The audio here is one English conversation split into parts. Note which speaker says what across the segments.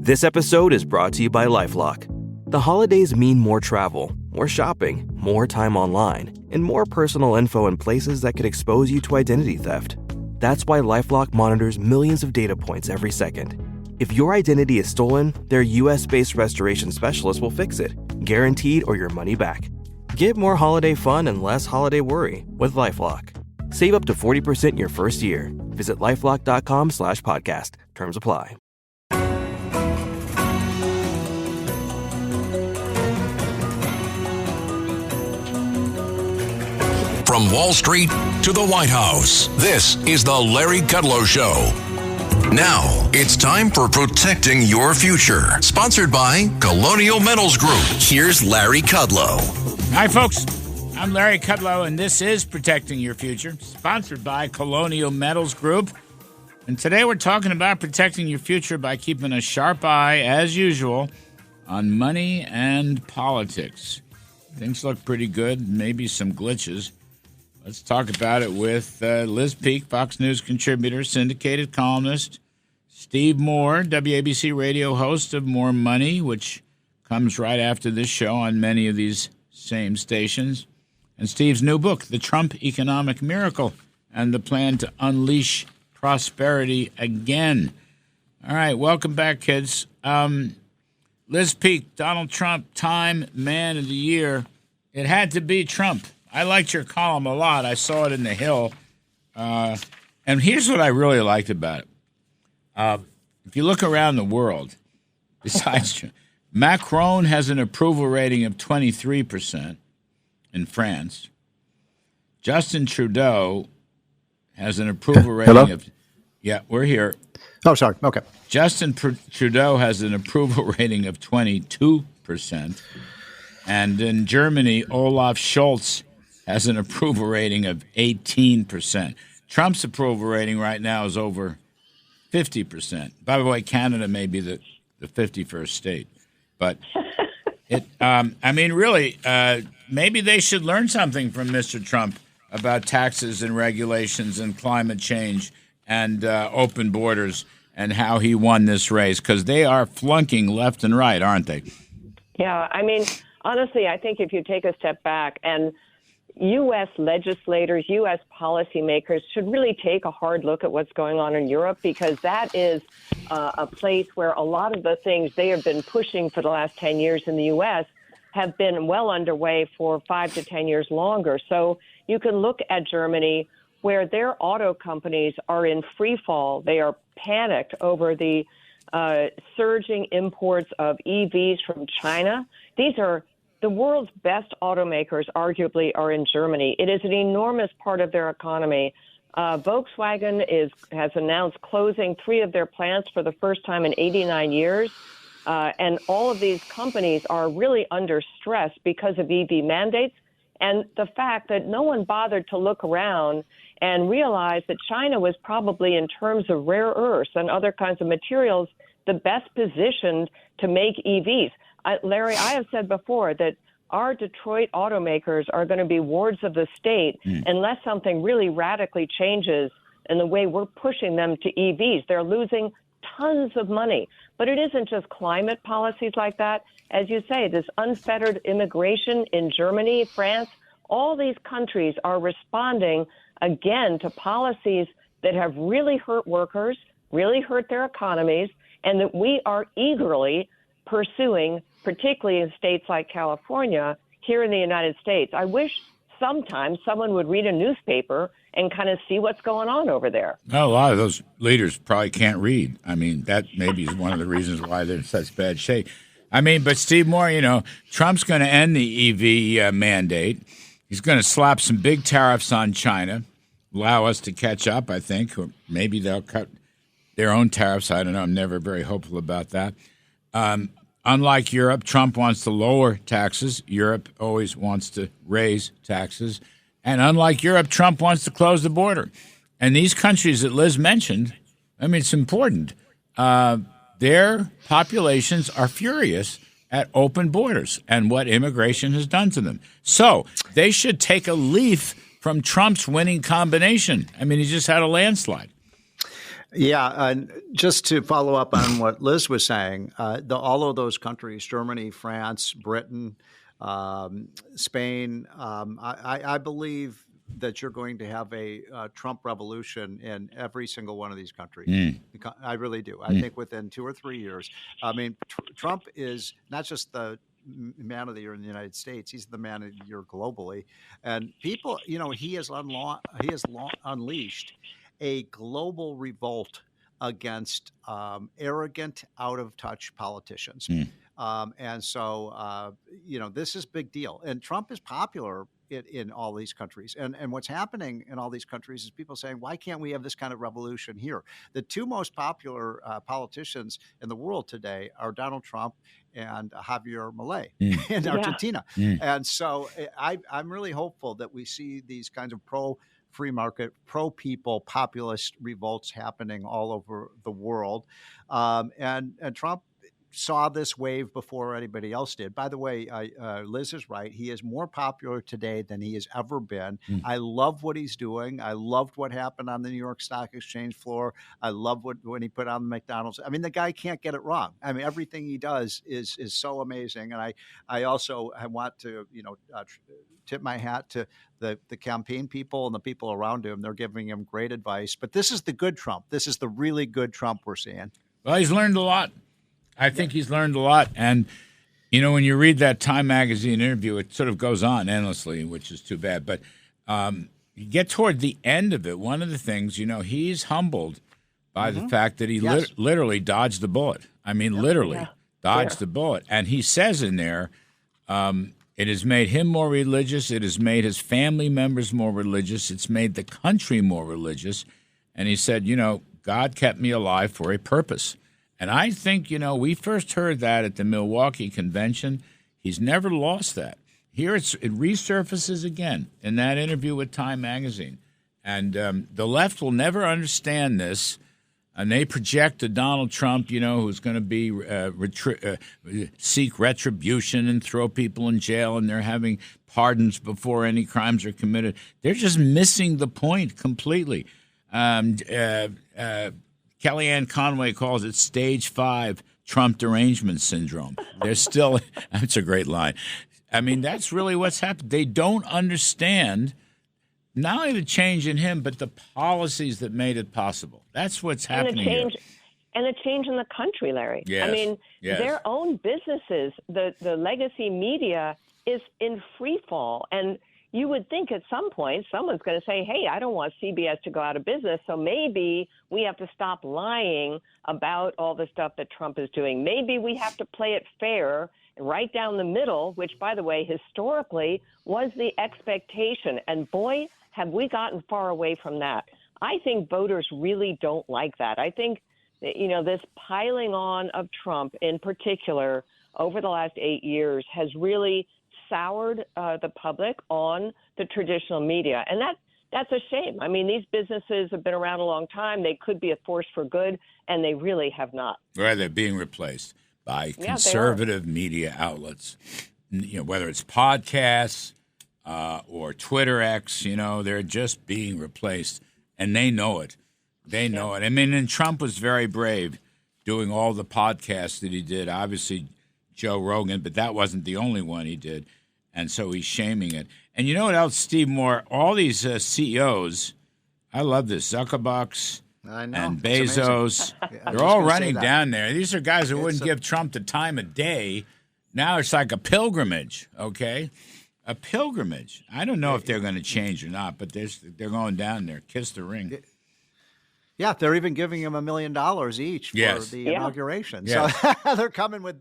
Speaker 1: This episode is brought to you by LifeLock. The holidays mean more travel, more shopping, more time online, and more personal info in places that could expose you to identity theft. That's why LifeLock monitors millions of data points every second. If your identity is stolen, their US-based restoration specialist will fix it, guaranteed or your money back. Get more holiday fun and less holiday worry with LifeLock. Save up to 40% your first year. Visit LifeLock.com/podcast. Terms apply.
Speaker 2: From Wall Street to the White House, this is the Larry Kudlow Show. Now, it's time for Protecting Your Future, sponsored by Colonial Metals Group. Here's Larry Kudlow.
Speaker 3: Hi, folks. I'm Larry Kudlow, and this is Protecting Your Future, sponsored by Colonial Metals Group. And today we're talking about protecting your future by keeping a sharp eye, as usual, on money and politics. Things look pretty good, maybe some glitches. Let's talk about it with Liz Peek, Fox News contributor, syndicated columnist, Steve Moore, WABC radio host of More Money, which comes right after this show on many of these same stations, and Steve's new book, The Trump Economic Miracle and the Plan to Unleash Prosperity Again. All right, welcome back, kids. Liz Peek, Donald Trump, Time Man of the Year. It had to be Trump. I liked your column a lot. I saw it in The Hill. And here's what I really liked about it. If you look around the world, besides Macron has an approval rating of 23% in France. Justin Trudeau has an approval rating of... Yeah, we're here.
Speaker 4: Oh, sorry. Okay.
Speaker 3: Justin Trudeau has an approval rating of 22%. And in Germany, Olaf Scholz has an approval rating of 18%. Trump's approval rating right now is over 50%. By the way, Canada may be the 51st state. But, really, maybe they should learn something from Mr. Trump about taxes and regulations and climate change and open borders and how he won this race, because they are flunking left and right, aren't they?
Speaker 5: Yeah, honestly, I think if you take a step back and U.S. legislators, U.S. policymakers should really take a hard look at what's going on in Europe, because that is a place where a lot of the things they have been pushing for the last 10 years in the U.S. have been well underway for 5 to 10 years longer. So you can look at Germany, where their auto companies are in free fall. They are panicked over the surging imports of EVs from China. These are the world's best automakers, arguably, are in Germany. It is an enormous part of their economy. Volkswagen has announced closing 3 of their plants for the first time in 89 years. And all of these companies are really under stress because of EV mandates and the fact that no one bothered to look around and realize that China was probably, in terms of rare earths and other kinds of materials, the best positioned to make EVs. Larry, I have said before that our Detroit automakers are going to be wards of the state unless something really radically changes in the way we're pushing them to EVs. They're losing tons of money. But it isn't just climate policies like that. As you say, this unfettered immigration in Germany, France, all these countries are responding again to policies that have really hurt workers, really hurt their economies, and that we are eagerly pursuing, particularly in states like California, here in the United States. I wish sometimes someone would read a newspaper and kind of see what's going on over there.
Speaker 3: Well, a lot of those leaders probably can't read. That maybe is one of the reasons why they're in such bad shape. But Steve Moore, Trump's going to end the EV mandate. He's going to slap some big tariffs on China, allow us to catch up, I think, or maybe they'll cut their own tariffs. I don't know. I'm never very hopeful about that. Unlike Europe, Trump wants to lower taxes. Europe always wants to raise taxes. And unlike Europe, Trump wants to close the border. And these countries that Liz mentioned, it's important. Their populations are furious at open borders and what immigration has done to them. So they should take a leaf from Trump's winning combination. He just had a landslide.
Speaker 4: Yeah, and just to follow up on what Liz was saying, all of those countries, Germany, France, Britain, Spain, I believe that you're going to have a Trump revolution in every single one of these countries. I really do. I think within 2 or 3 years. I mean, Trump is not just the man of the year in the United States; he's the man of the year globally. And people, he has unleashed a global revolt against arrogant, out of touch politicians. And so, this is a big deal. And Trump is popular in all these countries. And what's happening in all these countries is people saying, why can't we have this kind of revolution here? The two most popular politicians in the world today are Donald Trump and Javier Milei in Argentina. And so I'm really hopeful that we see these kinds of free market, pro-people populist revolts happening all over the world. And Trump saw this wave before anybody else did. By the way, Liz is right. He is more popular today than he has ever been. I love what he's doing. I loved what happened on the New York Stock Exchange floor. I love when he put on the McDonald's. I mean, the guy can't get it wrong. I mean, everything he does is so amazing. And I also want to, tip my hat to the campaign people and the people around him. They're giving him great advice. But this is the good Trump. This is the really good Trump we're seeing.
Speaker 3: Well, he's learned a lot. I think he's learned a lot. And, when you read that Time magazine interview, it sort of goes on endlessly, which is too bad. But you get toward the end of it, one of the things, he's humbled by the fact that he literally dodged the bullet. I mean, literally dodged the bullet. And he says in there, it has made him more religious. It has made his family members more religious. It's made the country more religious. And he said, God kept me alive for a purpose. And I think, we first heard that at the Milwaukee convention. He's never lost that. Here it resurfaces again in that interview with Time magazine. And the left will never understand this. And they project to Donald Trump, who's going to be seek retribution and throw people in jail, and they're having pardons before any crimes are committed. They're just missing the point completely. Kellyanne Conway calls it stage 5 Trump derangement syndrome. They're still – that's a great line. I mean, that's really what's happened. They don't understand not only the change in him, but the policies that made it possible. That's what's happening here.
Speaker 5: And the change in the country, Larry.
Speaker 3: Yes.
Speaker 5: I mean, their own businesses, the legacy media is in free fall. And you would think at some point someone's going to say, hey, I don't want CBS to go out of business, so maybe we have to stop lying about all the stuff that Trump is doing. Maybe we have to play it fair and right down the middle, which, by the way, historically was the expectation. And boy, have we gotten far away from that. I think voters really don't like that. I think, this piling on of Trump in particular over the last 8 years has really soured the public on the traditional media. And that's a shame. I mean, these businesses have been around a long time. They could be a force for good, and they really have not.
Speaker 3: Right, they're being replaced by conservative media outlets, whether it's podcasts or Twitter X, they're just being replaced, and they know it. They know it. I mean, and Trump was very brave doing all the podcasts that he did. Obviously, Joe Rogan, but that wasn't the only one he did. And so he's shaming it. And you know what else, Steve Moore? All these CEOs, I love this, Zuckerbucks and Bezos, they're all running down there. These are guys who wouldn't give Trump the time of day. Now it's like a pilgrimage, okay? A pilgrimage. I don't know if they're going to change or not, but they're going down there. Kiss the ring.
Speaker 4: Yeah, they're even giving him $1 million each for the inauguration.
Speaker 3: Yes.
Speaker 4: So they're coming with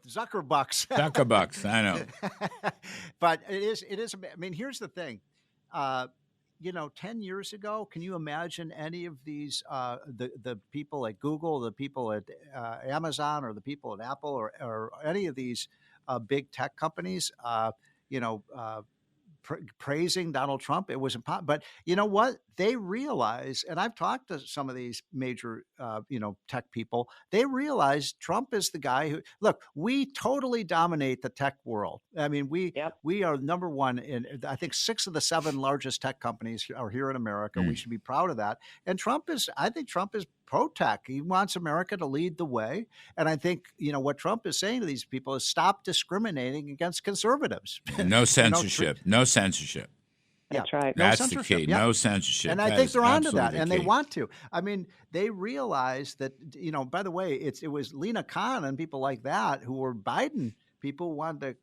Speaker 4: Zuckerbucks.
Speaker 3: Zuckerbucks, I know.
Speaker 4: But it is. I mean, here's the thing. 10 years ago, can you imagine any of these, the people at Google, the people at Amazon, or the people at Apple, or any of these big tech companies, praising Donald Trump? It was impossible. But you know what? They realize, and I've talked to some of these major, tech people, they realize Trump is the guy who, look, we totally dominate the tech world. I mean, we are number one in, I think, 6 of the 7 largest tech companies are here in America. We should be proud of that. And I think Trump is pro-tech. He wants America to lead the way. And I think, what Trump is saying to these people is stop discriminating against conservatives.
Speaker 3: No censorship. No censorship.
Speaker 5: That's right.
Speaker 3: That's
Speaker 4: No
Speaker 3: the key.
Speaker 4: Yeah.
Speaker 3: No censorship.
Speaker 4: And I
Speaker 3: That
Speaker 4: think
Speaker 3: is
Speaker 4: they're onto that,
Speaker 3: absolutely
Speaker 4: and
Speaker 3: the
Speaker 4: they
Speaker 3: key.
Speaker 4: want to. I mean, they realize that, by the way, it was Lena Khan and people like that who were Biden people who wanted to,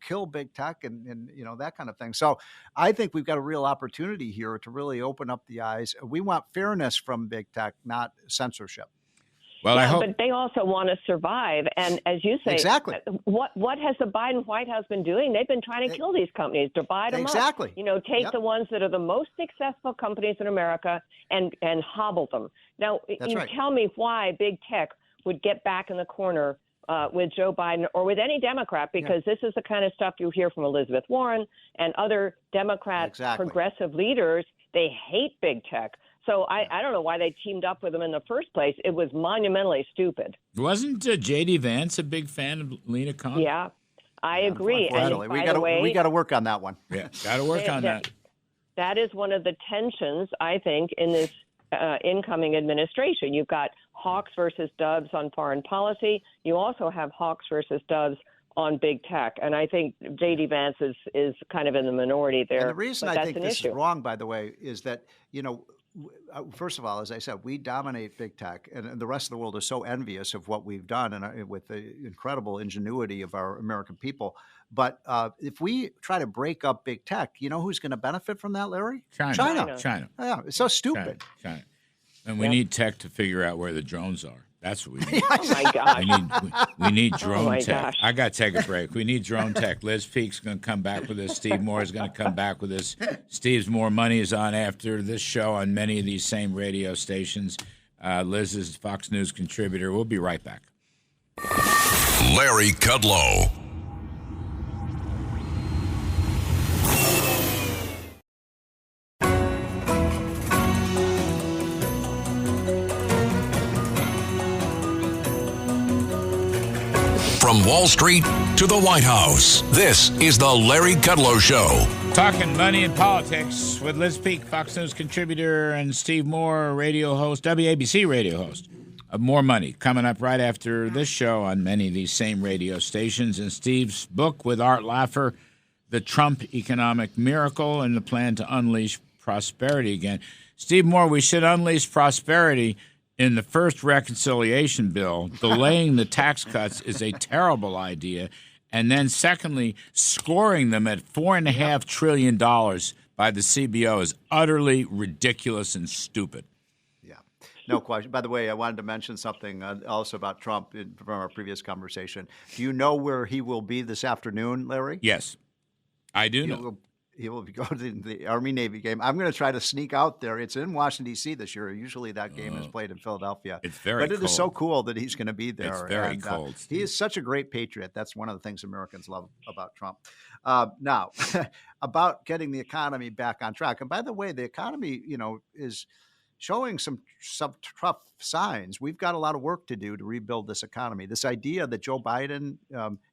Speaker 4: kill big tech and that kind of thing. So I think we've got a real opportunity here to really open up the eyes. We want fairness from big tech, not censorship.
Speaker 3: Well, I hope.
Speaker 5: But they also want to survive. And as you say,
Speaker 4: Exactly.
Speaker 5: What has the Biden White House been doing? They've been trying to kill these companies, divide them
Speaker 4: Exactly.
Speaker 5: up. Take
Speaker 4: Yep.
Speaker 5: the ones that are the most successful companies in America and hobble them. Now,
Speaker 4: That's right.
Speaker 5: tell me why big tech would get back in the corner with Joe Biden or with any Democrat, because this is the kind of stuff you hear from Elizabeth Warren and other Democrat progressive leaders. They hate big tech. So I don't know why they teamed up with them in the first place. It was monumentally stupid.
Speaker 3: Wasn't J.D. Vance a big fan of Lena Khan?
Speaker 5: Yeah, I agree. And
Speaker 4: we got to work on that one.
Speaker 3: Yeah, got to work on that.
Speaker 5: That is one of the tensions, I think, in this incoming administration. You've got hawks versus doves on foreign policy. You also have hawks versus doves on big tech. And I think J.D. Vance is kind of in the minority there.
Speaker 4: And the reason I think this
Speaker 5: issue.
Speaker 4: is wrong, by the way, is that, first of all, as I said, we dominate big tech, and the rest of the world is so envious of what we've done and with the incredible ingenuity of our American people. But if we try to break up big tech, who's going to benefit from that, Larry?
Speaker 3: China.
Speaker 4: Yeah, it's so stupid.
Speaker 3: China. And we need tech to figure out where the drones are. That's what we need.
Speaker 5: Oh, my gosh.
Speaker 3: We need drone tech.
Speaker 5: Gosh.
Speaker 3: I got to take a break. We need drone tech. Liz Peek's going to come back with us. Steve Moore is going to come back with us. Steve's More Money is on after this show on many of these same radio stations. Liz is Fox News contributor. We'll be right back.
Speaker 2: Larry Kudlow. From Wall Street to the White House, this is the Larry Kudlow Show.
Speaker 3: Talking money and politics with Liz Peek, Fox News contributor, and Steve Moore, radio host, WABC radio host of More Money, coming up right after this show on many of these same radio stations. And Steve's book with Art Laffer, The Trump Economic Miracle and the Plan to Unleash Prosperity Again. Steve Moore, we should unleash prosperity in the first reconciliation bill. Delaying the tax cuts is a terrible idea. And then secondly, scoring them at $4.5 trillion by the CBO is utterly ridiculous and stupid.
Speaker 4: Yeah, no question. By the way, I wanted to mention something also about Trump from our previous conversation. Do you know where he will be this afternoon, Larry?
Speaker 3: Yes, I do know.
Speaker 4: He will be going to the Army-Navy game. I'm going to try to sneak out there. It's in Washington, D.C. this year. Usually that game is played in Philadelphia.
Speaker 3: It's very
Speaker 4: cold. But it is so cool that he's going to be there.
Speaker 3: It's very cold.
Speaker 4: He is such a great patriot. That's one of the things Americans love about Trump. Now, about getting the economy back on track. And by the way, the economy, is showing some tough signs. We've got a lot of work to do to rebuild this economy. This idea that Joe Biden,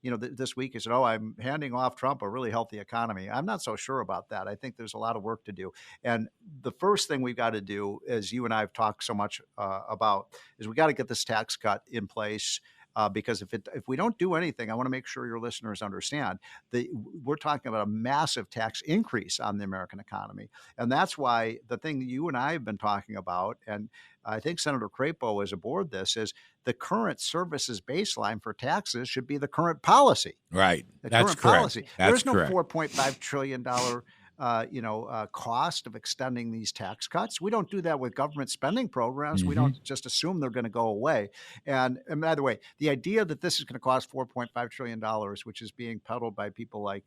Speaker 4: this week he said, I'm handing off Trump a really healthy economy. I'm not so sure about that. I think there's a lot of work to do. And the first thing we've got to do, as you and I have talked so much about, is we got to get this tax cut in place. Because if we don't do anything, I want to make sure your listeners understand that we're talking about a massive tax increase on the American economy. And that's why the thing that you and I have been talking about, and I think Senator Crapo is aboard this, is the current services baseline for taxes should be the current policy.
Speaker 3: Right.
Speaker 4: That's
Speaker 3: correct.
Speaker 4: Policy. There's no
Speaker 3: correct.
Speaker 4: $4.5 trillion cost of extending these tax cuts. We don't do that with government spending programs. We don't just assume they're going to go away. And by the way, the idea that this is going to cost $4.5 trillion, which is being peddled by people like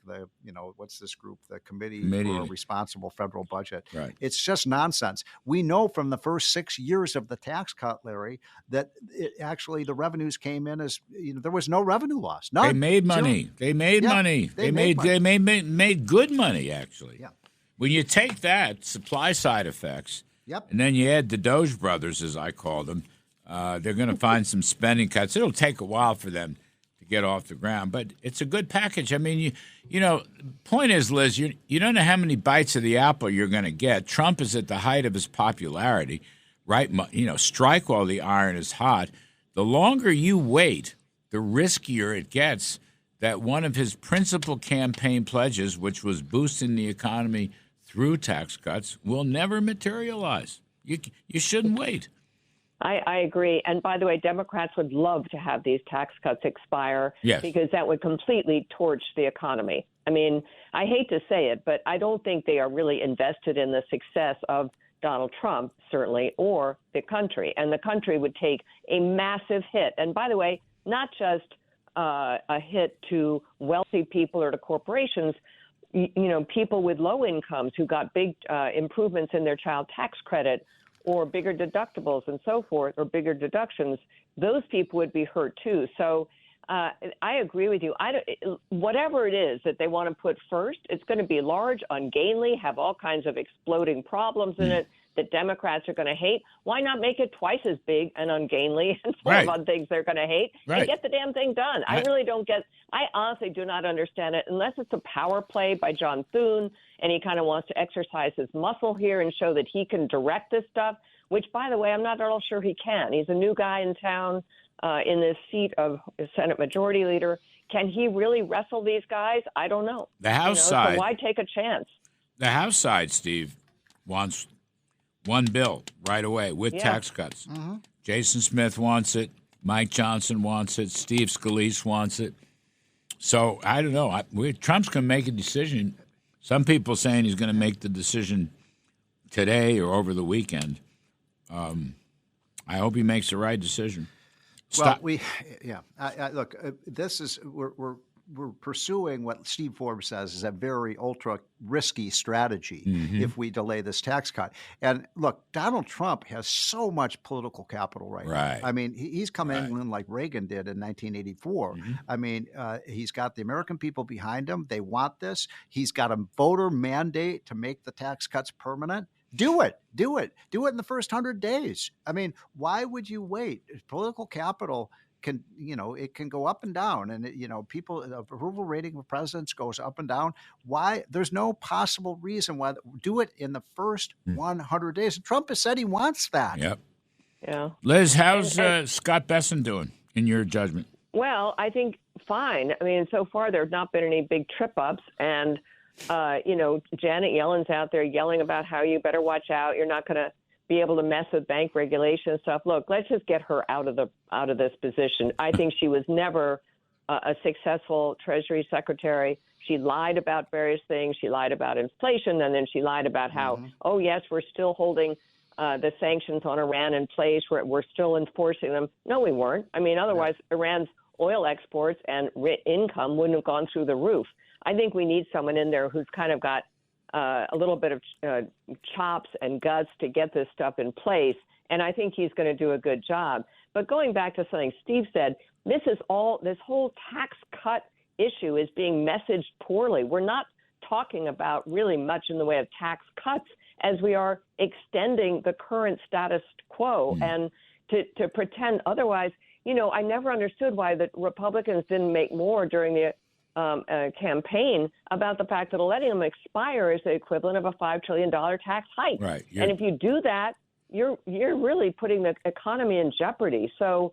Speaker 4: what's this group, the Committee for a Responsible Federal Budget.
Speaker 3: Right.
Speaker 4: It's just nonsense. We know from the first 6 years of the tax cut, Larry, that actually the revenues came in as, there was no revenue loss. None.
Speaker 3: They made money.
Speaker 4: Zero.
Speaker 3: They made money. They made good money, actually.
Speaker 4: Yeah.
Speaker 3: When you take that, supply side effects, and then you add the Doge brothers, as I call them, they're going to find some spending cuts. It'll take a while for them to get off the ground, but it's a good package. I mean, point is, Liz, you don't know how many bites of the apple you're going to get. Trump is at the height of his popularity. strike while the iron is hot. The longer you wait, the riskier it gets that one of his principal campaign pledges, which was boosting the economy through tax cuts, will never materialize. You shouldn't wait.
Speaker 5: I agree. And by the way, Democrats would love to have these tax cuts expire because that would completely torch the economy. I mean, I hate to say it, but I don't think they are really invested in the success of Donald Trump, certainly, or the country. And the country would take a massive hit. And by the way, not just a hit to wealthy people or to corporations, people with low incomes who got big improvements in their child tax credit or bigger deductibles and so forth, or bigger deductions, those people would be hurt too. So I agree with you. Whatever it is that they want to put first, it's going to be large, ungainly, have all kinds of exploding problems in it that Democrats are going to hate. Why not make it twice as big and ungainly and full of things they're going to hate and get the damn thing done? I really don't get – I honestly do not understand it unless it's a power play by John Thune and he kind of wants to exercise his muscle here and show that he can direct this stuff, which, by the way, I'm not at all sure he can. He's a new guy in town in this seat of Senate Majority Leader. Can he really wrestle these guys? I don't know.
Speaker 3: The House side.
Speaker 5: So why take a chance?
Speaker 3: The House side, Steve, wants one bill right away with tax cuts. Mm-hmm. Jason Smith wants it. Mike Johnson wants it. Steve Scalise wants it. So I don't know. Trump's going to make a decision. Some people saying he's going to make the decision today or over the weekend. I hope he makes the right decision.
Speaker 4: Well, look, this is we're pursuing what Steve Forbes says is a very ultra risky strategy if we delay this tax cut. And look, Donald Trump has so much political capital right now. I mean, he's come in like Reagan did in 1984. I mean, he's got the American people behind him. They want this. He's got a voter mandate to make the tax cuts permanent. Do it in the first 100 days. I mean, why would you wait? Political capital can, it can go up and down, and people, the approval rating of presidents goes up and down. Why? There's no possible reason why. Do it in the first 100 days. Trump has said he wants that.
Speaker 3: Yep.
Speaker 5: Yeah.
Speaker 3: Liz, how's Scott Besson doing in your judgment?
Speaker 5: Well, I think fine. I mean, so far there have not been any big trip ups, and Janet Yellen's out there yelling about how you better watch out. You're not going to be able to mess with bank regulation and stuff. Look, let's just get her out of this position. I think she was never a successful Treasury Secretary. She lied about various things. She lied about inflation, and then she lied about how, oh, yes, we're still holding the sanctions on Iran in place. We're still enforcing them. No, we weren't. I mean, otherwise, Iran's oil exports and income wouldn't have gone through the roof. I think we need someone in there who's kind of got a little bit of chops and guts to get this stuff in place, and I think he's going to do a good job. But going back to something Steve said, this whole tax cut issue is being messaged poorly. We're not talking about really much in the way of tax cuts as we are extending the current status quo and to pretend otherwise. I never understood why the Republicans didn't make more during the campaign about the fact that letting them expire is the equivalent of a $5 trillion tax hike.
Speaker 3: Right.
Speaker 5: And if you do that, you're really putting the economy in jeopardy. So,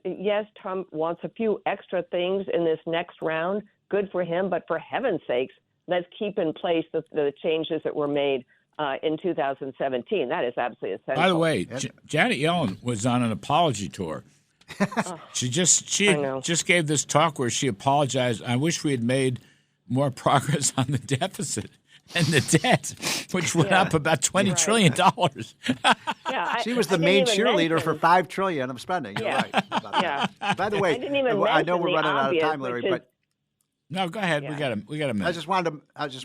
Speaker 5: yes, Trump wants a few extra things in this next round. Good for him. But for heaven's sakes, let's keep in place the changes that were made in 2017. That is absolutely essential.
Speaker 3: By the way, Janet Yellen was on an apology tour. She just gave this talk where she apologized. I wish we had made more progress on the deficit and the debt, which went up about $20 trillion.
Speaker 4: She was the main cheerleader for $5 trillion of spending. You're right about that. By the way, I know we're running out of time, Larry, but
Speaker 3: no, go ahead. Yeah. We got a minute.
Speaker 4: I just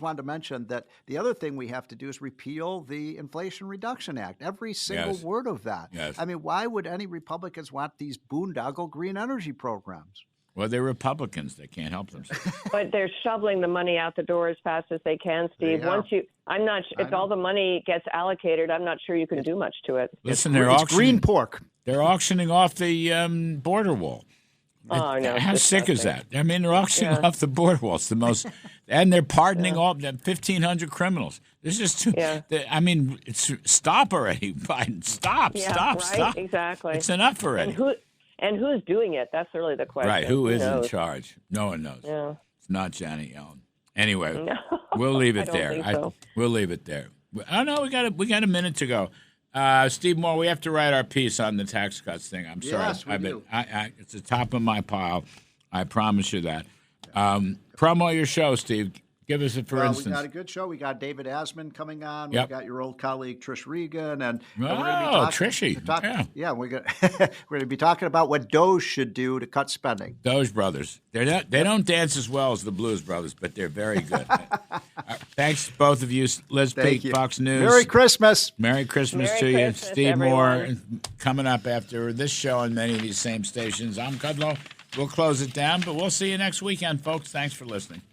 Speaker 4: wanted to mention that the other thing we have to do is repeal the Inflation Reduction Act. Every single word of that. Yes. I mean, why would any Republicans want these boondoggle green energy programs?
Speaker 3: Well, they're Republicans. They can't help themselves.
Speaker 5: But they're shoveling the money out the door as fast as they can, Steve. If all the money gets allocated, I'm not sure you can do much to it.
Speaker 3: Listen,
Speaker 4: it's green pork.
Speaker 3: They're auctioning off the border wall.
Speaker 5: Oh, no.
Speaker 3: How sick is that? I mean, they're auctioning off the border. It's the most, and they're pardoning all 1,500 criminals. There's just too. I mean, stop already, Biden. Stop. Stop.
Speaker 5: Exactly.
Speaker 3: It's enough already.
Speaker 5: And who's doing it? That's really the question.
Speaker 3: Right. Who is in charge? No one knows.
Speaker 5: Yeah.
Speaker 3: It's not Janet Yellen. Anyway, we'll leave it there. We'll leave it there. Oh no, we got a minute to go. Steve Moore, we have to write our piece on the tax cuts thing. I'm sorry.
Speaker 4: Yes, we do.
Speaker 3: It's the top of my pile. I promise you that. Promo your show, Steve. Give us it for instance.
Speaker 4: We got a good show. We got David Asman coming on.
Speaker 3: Yep.
Speaker 4: We got your old colleague Trish Regan, and we're
Speaker 3: Oh,
Speaker 4: going to be talking,
Speaker 3: Trishy.
Speaker 4: Yeah, we're going to be talking about what Doge should do to cut spending.
Speaker 3: Doge Brothers. They don't dance as well as the Blues Brothers, but they're very good. Thanks, both of you. Liz Peek, Fox News.
Speaker 4: Merry Christmas.
Speaker 3: Merry Christmas
Speaker 5: Merry
Speaker 3: to you.
Speaker 5: Christmas,
Speaker 3: Steve
Speaker 5: everyone.
Speaker 3: Moore coming up after this show on many of these same stations. I'm Kudlow. We'll close it down, but we'll see you next weekend, folks. Thanks for listening.